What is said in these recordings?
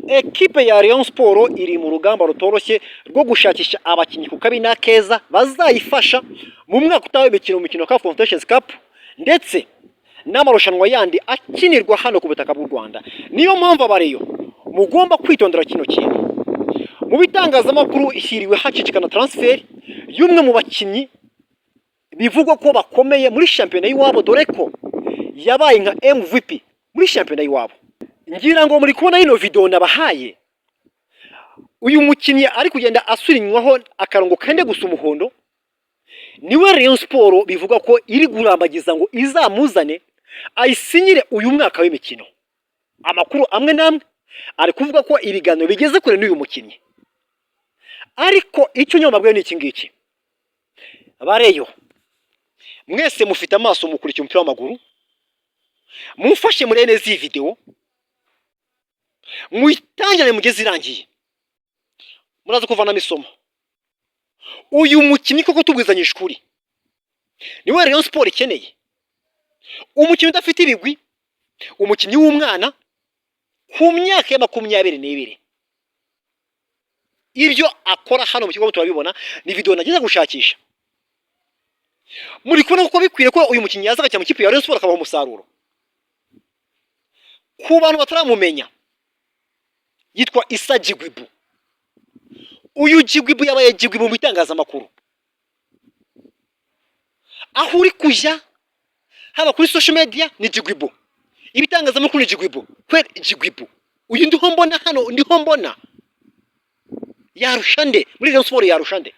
ekipe ya Rayon Sport iri mu rugamba rutoroshye rwo gushakisha abakinnyi ku kabi na keza bazayifasha mu mwaka utaha w'imikino mu mikino ka Confederations Cup ndetse n'amarushanwa yandi akinirwa hano ku butaka bw'u Rwanda. Niyo mpamvu abariyo mugomba kwitondera kino kintu. Mu bitangazamakuru ishyiriwe hacicikana transfer y'umwe mu bakinnyi bivugwa ko bakomeye muri shampiyona y'iwabo, dore ko yabaye nka MVP muri shampiyona y'iwabo. Ngira ngo muri kubona ino video nabahaye, uyu mukinnyi ari kugenda asurinywaho akarongo kende gusa umuhondo, niwe Rayon Sport bivuga ko iri gurambagiza ngo izamuzane ayisinyire uyu mwaka w'imikino. Amakuru amwe namwe ari kuvuga ko ibiganiro bigeze kure n'uyu mukinnyi, ariko icyo nyamabwe ni iki ngiki. Abareyo mwese mufite amaso mukurikira umupira w'amaguru, mumfashe muri neza iyi video, muyitangire mugeze irangiye, muraza kuvanamo isomo. Uyu mukinnyi koko tubwizanyije ukuri niwe Rayon Sport ikeneye, umukinnyi udafite ibigwi, umukinnyi w'umwana ku myaka ya 22. Ibyo akora hano mu kigo turabibona, ni video nageze gushakisha. Muri kubona ko bikwiye ko uyu mukinnyi yazaga cyane mu kipe ya Rayon Sport akabaho umusaruro. Ku bantu bataramumenya, yitwa Issa Djigwibu. Uyu Djigwibu yabaye Djigwibu mu bitangazamakuru. Aho uri kujya haba kuri social media ni Djigwibu, ibitangazamakuru ni Djigwibu, kweli Djigwibu. Uyu ndiho mbona hano, ndiho mbona yarushande muri Rayon Sport, yarushande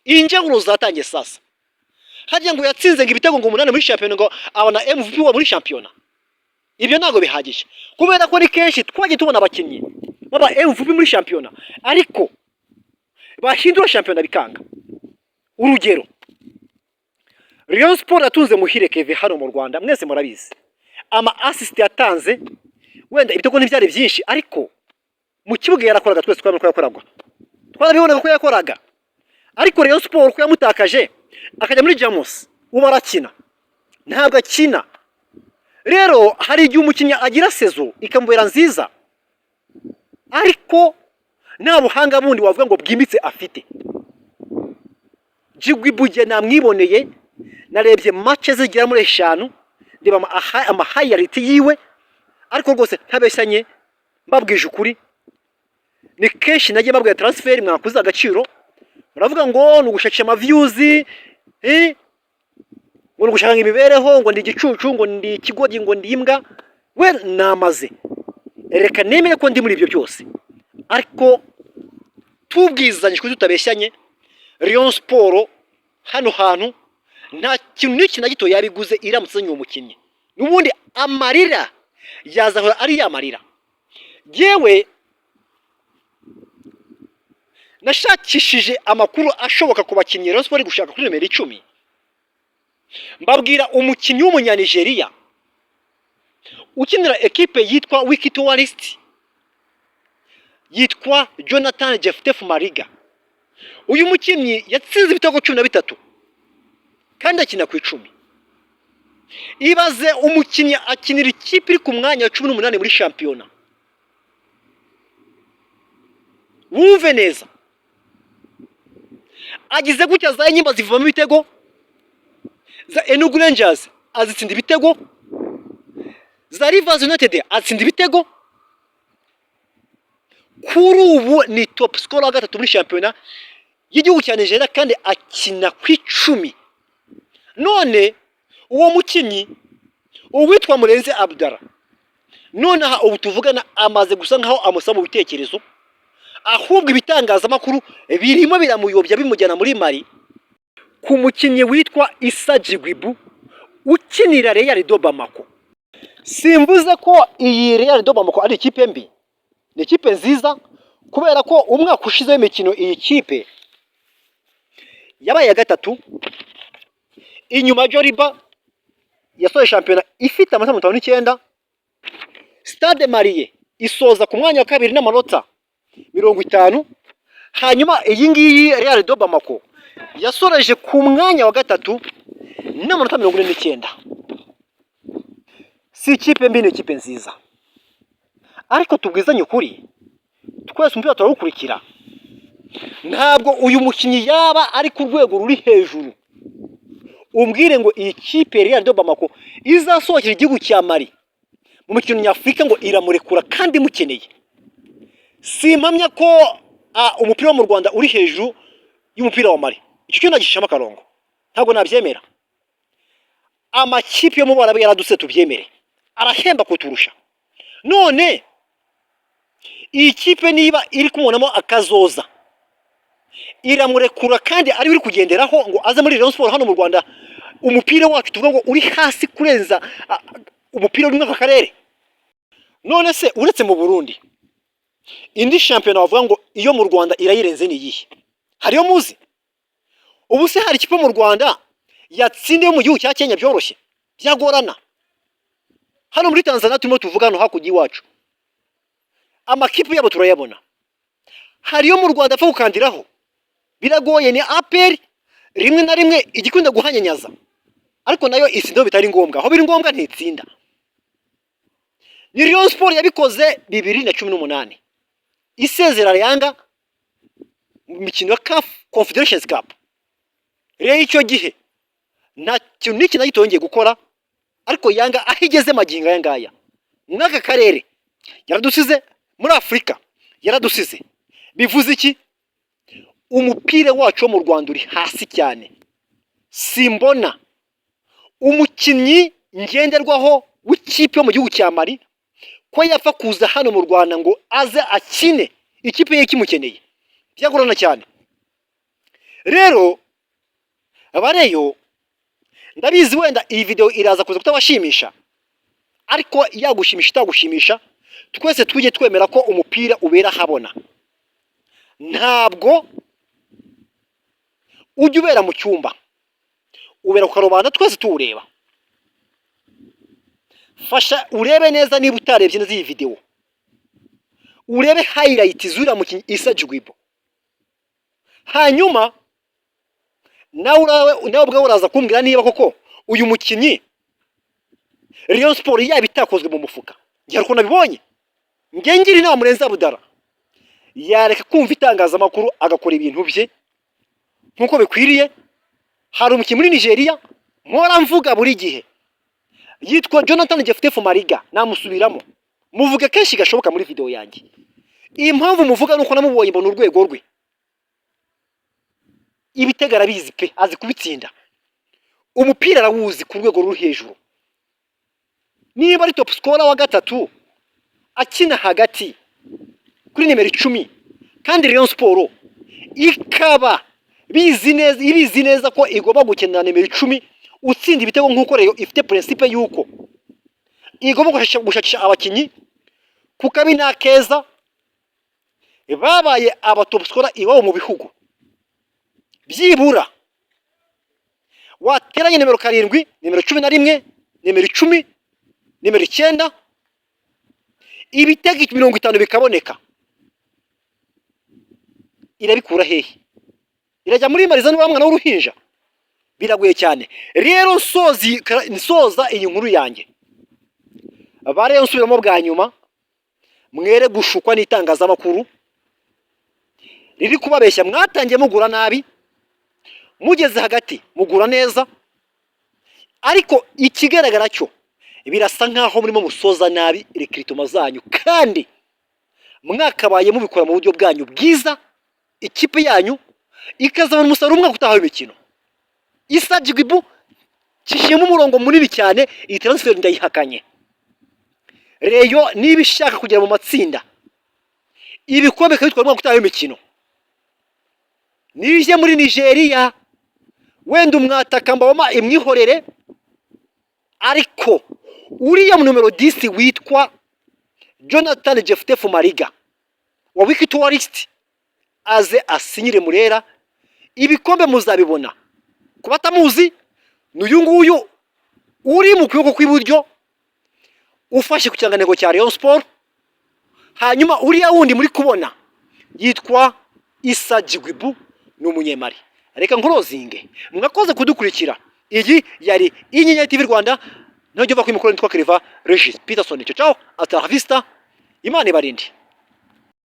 injanguro zatangiye sasa. Hajya ngo yatsinze ngo ibitego ngo 8 muri shampiyona, ngo abona MVP wa muri shampiyona. Ibyo ntago bihagije, kubera ko ni kenshi twagiye tubona abakinnyi baba MVP muri shampiyona ariko bahindura shampiyona bikanga. Urugero, Rayon Sport yatunze Muhire Kevin hano mu Rwanda, mwese murabizi ama assist yatanze, wenda ibitego ntibyari byinshi ariko mu kibuga yarakoraga, twese twabona ko yakoraga, twarabibona ko yakoraga. Ariko Rayon Sport ko yamutakaje akajya muri Jamus, ubu arakina ntabwo akina. Rero hari igihe umukinnyi agira sezo ikamubera nziza ariko nta buhanga bundi wavuga ngo bwimbitse afite. Djigwibu je namwiboneye, narebye match zigira muri 5, ndeba ama highlight yiwe, ariko rwose ntabeshyanye mbabwije ukuri, ni kenshi nagiye mbabwira transfer mwakuza agaciro, baravuga ngo nugushakisha ama views, ngo nugushaka imibereho, ngo ndi gicucu, ngo ndi ikigoryi, ngo ndi imbwa. We namaze reka nemere ko ndi muri ibyo byose, ariko tubwizanye ko tutabeshyanye, Rayon Sport hano hantu nta kintu n'iki na gito yabiguze iramutse nyuwo mukinnyi. Nubundi amarira yazahora ari yamarira. Yewe nashakishije amakuru ashoboka ku bakinnyi Rayon Sport gushaka kuri nimero 10, mbabwira umukinnyi w'umunyanigeria ukinira ekipe yitwa Wiki Tourist, yitwa Jonathan Jeftef Mariga. Uyu mukinnyi yatsinze ibitego 13 kandi akina ku 10. Ibaze umukinnyi akinira ikipe iri ku mwanya wa 18 muri shampiyona. Wumve neza, agize gutya za nyimba zivamo ibitego, za Enugu Rangers azitsinda ibitego, za Rivers United atsinda ibitego. Kuri ubu ni top scorer wa gatatu muri shampiyona y'igihugu cya Nigeria kandi akina ku 10. None uwo mukinnyi uwitwa Murenzi Abdallah, none aha ubu tuvugana amaze gusa nkaho amusaba ibitekerezo, ahubwo ibitangazamakuru birimo biramuyobya bimujyana muri Mali ku mukinnyi witwa Issa Djigwibu ukinira Real de Bamako. Simvuze ko iyi Real de Bamako ari ikipe mbi, ni ikipe nziza, kubera ko umwaka ushize w'imikino iyi kipe yabaye gatatu inyuma Joliba yasoje shampiyona ifite amanota 59. Stade Marie isoza ku mwanya wa 2 n'amanota 50. Hanyuma iyi ngiyi Real de Bamako yasoreje ku mwanya wa 3 n'amanota 49. Si ikipe mbi, ni ikipe nziza, ariko tubwizanye ukuri twese umupira turawukurikira, ntabwo uyu mukinnyi yaba ari ku rwego ruri hejuru umbwire ngo iyi kipe Real de Bamako izasohokera igihugu cya Mali mu mikino nyafurika ngo iramurekura kandi mukeneye. Simpamya ko umupira wo mu Rwanda uri hejuru y'umupira wa Mali, icyo cyo nagishishamo akarongo, ntabwo nabyemera. Amakipe yo mu Barabu yaraduse tubyemere, arahemba kuturusha. None iyi kipe niba iri kumubonamo akazoza iramurekura kandi ari uri kugenderaho ngo aze muri Rayon Sport hano mu Rwanda, umupira wacu tuvuga ngo uri hasi kurenza umupira uri mwaka karere. None se uretse mu Burundi indi champion bavuga ngo iyo mu Rwanda irayirenze ni yihe? Hariyo muzi? Ubu se hari ikipe mu Rwanda yatsindiye mu gihugu cya Kenya byoroshye byagorana? Hano muri Tanzania turimo tuvuga no hakurya iwacu amakipe yabo turayabona. Hariyo mu Rwanda apfa gukandiraho biragoye, ni APR rimwe na rimwe igikunda guhanyanyaza, ariko nayo isindo bitari ngombwa, aho biri ngombwa ntitsinda. Ni Rayon Sport yabikoze 2018 isezera Yanga mu mikino ya CAF Confederations Cup. Rero icyo gihe nta kintu n'iki nagitongeye gukora, ariko Yanga ahigeze maginga yangaya mwaka karere yaradusize, muri Afrika yaradusize. Bivuze iki? Umupira wacu wo mu Rwanda uri hasi cyane. Simbona umukinnyi ngenderwaho w'ikipe yo mu gihugu cya Mali ko yapfa kuza hano mu Rwanda ngo aze akine ikipe ye kimukeneye, byagorana cyane. Rero abareyo ndabizi wenda iyi video iraza kuza kutabashimisha, ariko yagushimisha itagushimisha, twese tujye twemera ko umupira ubera habona. Ntabwo ujye ubera mu cyumba, ubera ku karubanda twese tuwureba. Fasha urebe neza niba utarebye neza iyi video, urebe highlight zura mukinnyi Issa Djigui. Hanyuma nawe ubwo uraza kumbwira niba koko uyu mukinnyi Rayon Sport yaba itakozwe mu mufuka. Ngiye ariko nabibonye, ngira inama Murenzi Abdallah yareka kumva itangazamakuru agakora ibintu bye nkuko bikwiriye. Hari umukinnyi muri Nigeria mpora mvuga buri gihe yitwa Jonathan Jeftefu Mariga, namusubiramo muvuga kenshi gashoboka muri video yanjye. Impamvu muvuga nuko namubonye mbona urwego rwe, ibitego arabizi pe, azi kubitsinda, umupira arawuzi ku rwego ruri hejuru. Niba ari top scorer wa gatatu akina hagati kuri nimero 10 kandi Rayon Sport ikaba ibizi neza ko igomba gukenera nimero 10 utsinda ibitego nkuko rero ifite principe yuko igomba gushakisha abakinyi kukabina keza babaye aba top scorer iwabo mu bihugu byibura wateranye nimero 7, nimero 11, nimero 10, nimero 9, ibitego 50 bikaboneka. Irabikura hehe? Irajya muri Mariza n'uwa mwana w'uruhinja? Biragoye cyane. Rero nsoza iyi nkuru yanjye, bare nsubiramo bwa nyuma, mwere gushukwa n'itangazamakuru riri kubabeshya. Mwatangiye mugura nabi, mugeze hagati mugura neza, ariko ikigaragara cyo birasa nkaho murimo musoza nabi recruitment zanyu, kandi mwakabaye mubikora mu buryo bwanyu bwiza, ikipe yanyu ikazabona umusaruro umwaka utaha w'imikino. Issa Djigui kishiyemo umurongo munini cyane, iyi transfer ndayihakanye. Reyo niba ishaka kugera mu matsinda ibikombe kabitwara umwaka utaha w'imikino, nije muri Nigeria wenda umwataka mbawoma imwihorere, ariko uriya numero 10 witwa Jonathan Jeftefu Mariga wa Wiki Tourist aze asinyire Murera, ibikombe muzabibona. Kubatamuzi n'uyu nguyu uri mu kuboko kw'iburyo ufashe ku kirangantego cya Rayon Sport, hanyuma uriya wundi muri kubona yitwa Issa Djigui n'umunyemari. Reka nkurozinge, mwakoze kudukurikira. Iyi yari Inyenyeri TV Rwanda, ntajye va ku mikoro nitwa Claver Regis Peterson. Ciao, hasta la vista. Imana ibarinde.